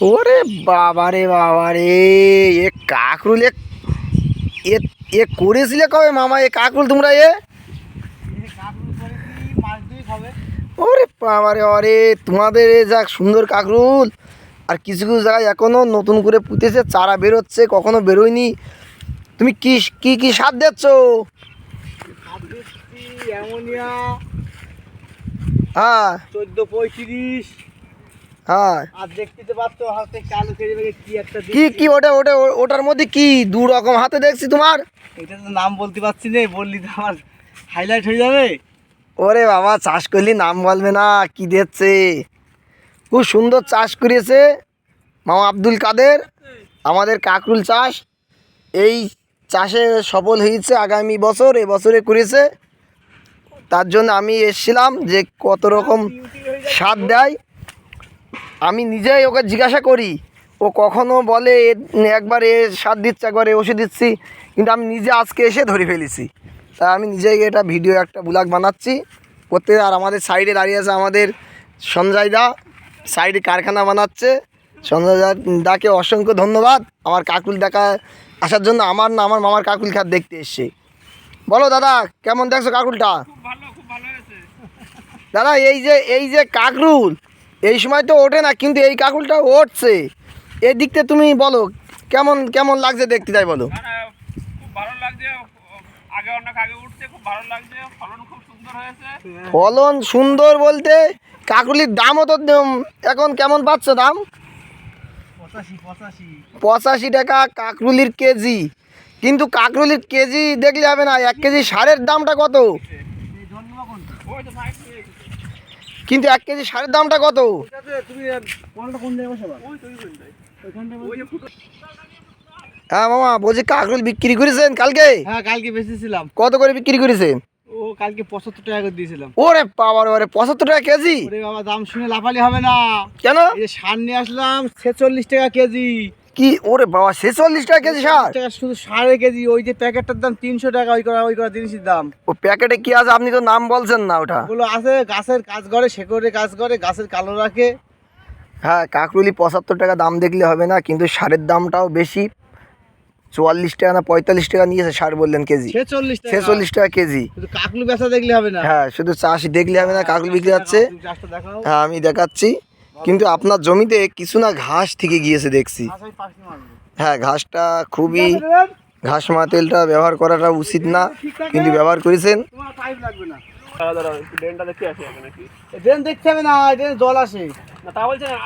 ওরে বাবা রে, এ কাকরুল এ এ করেছিলে কবে মামা? এ কাকরুল তোমরা ওরে বাবা রে, অরে তোমাদের এ যাক সুন্দর কাকরুল। আর কিছু কিছু জায়গায় এখনো নতুন করে পুঁতেছে, চারা বেরোচ্ছে, কখনো বেরোয়নি। তুমি কি কি কি সার দিচ্ছ? অ্যামোনিয়া হ্যাঁ 1435। হ্যাঁ, আর দেখতে পাচ্ছ হাতে কালো কেড়ে কি একটা কি কি ওটা ওটা ওটার মধ্যে কি দু রকম হাতে দেখছি তোমার? এটা তো নাম বলতে পারছি না, বললি তো আমার হাইলাইট হয়ে যাবে। ওরে বাবা, চাষ করলি নাম বলবে না? কি দিচ্ছে, খুব সুন্দর চাষ করেছে মামা আব্দুল কাদের। আমাদের কাকরুল চাষ, এই চাষে সফল হয়েছে আগামী বছর, এবছরে করেছে। তার জন্য আমি এসেছিলাম যে কত রকম সার দেয়। আমি নিজেই ওকে জিজ্ঞাসা করি, ও কখনো বলে একবার এ সার দিচ্ছে, একবার এ ওষুধ দিচ্ছি, কিন্তু আমি নিজে আজকে এসে ধরে ফেলেছি। তাই আমি নিজেই এটা ভিডিও একটা ব্লগ বানাচ্ছি করতে। আর আমাদের সাইডে দাঁড়িয়ে আছে আমাদের সঞ্জয় দা, সাইডে কারখানা বানাচ্ছে। সঞ্জয় দাকে অসংখ্য ধন্যবাদ আমার কাকুল দেখা আসার জন্য। আমার না, আমার মামার কাকুল খাত দেখতে এসছে। বলো দাদা, কেমন দেখছো কাকুলটা? দাদা এই যে কাকরুল এই সময় তো ওঠে না, কিন্তু এই কাকুলটা উঠছে। এই দিকতে তুমি বলো কেমন কেমন লাগছে দেখতে, তাই বলো। খুব ভালো লাগছে, আগে অনেক আগে উঠছে, খুব ভালো লাগছে, ফলন খুব সুন্দর হয়েছে। ফলন সুন্দর বলতে কাকরুলির দামও তো এখন কেমন পাচ্ছ দাম? 85 টাকা কাকরুলির কেজি। কিন্তু কাকরুলির কেজি দেখলে হবে না, 1 কেজি সারের দামটা কত? কিন্তু 1 কেজি সারের দামটা কত? হ্যাঁ মামা, বলছি কাকরুল বিক্রি করেছেন কালকে? হ্যাঁ কালকে বেচেছিলাম। কত করে বিক্রি করেছেন? ও কালকে 75 টাকা করে দিয়েছিলাম। ওরে বাবা রে, 75 টাকা কেজি? ওরে বাবা, দাম শুনে লাফালি হবে না। কেন? এই যে সার নিয়ে আসলাম 46 টাকা কেজি। কি ওরে বাবা, 46 টাকা কেজি সার? টাকা শুধু সারের কেজি। ওই যে প্যাকেটটার দাম 300 টাকা, ওই করা জিনিসের দাম। ও প্যাকেটে কি আছে? আপনি তো নাম বলছেন না ওটা। ওগুলো আছে গাছের কাজ করে, শেকড়ে কাজ করে, গাছের কালো রাখে। হ্যাঁ, কাকরুলি 75 টাকা দাম দেখলে হবে না, কিন্তু সারের দামটাও বেশি। 44 টাকা না 45 টাকা নিয়েছে সার বললেন কেজি? 46 টাকা। 46 টাকা কেজি। শুধু কাকলু বেচা দেখলে হবে না। হ্যাঁ, শুধু চাষ দেখলে হবে না, কাকরুল বিক্রি যাচ্ছে। তুমি চাষটা দেখাও। হ্যাঁ আমি দেখাচ্ছি, কিন্তু আপনার জমিতে কিছু না ঘাস থেকে গিয়েছে দেখছি। আচ্ছা, আমি পাশে মারবো। হ্যাঁ, ঘাসটা খুবই, ঘাস মা তেলটা ব্যবহার করাটা উচিত না, কিন্তু ব্যবহার করেছেন। তোমার পাইপ লাগবে না। দাঁড়াও, একটু ড্রেনটা দেখে আসি আগে নাকি। ড্রেন দেখতে হবে না, ড্রেন জল আসে। না তা বলছে না,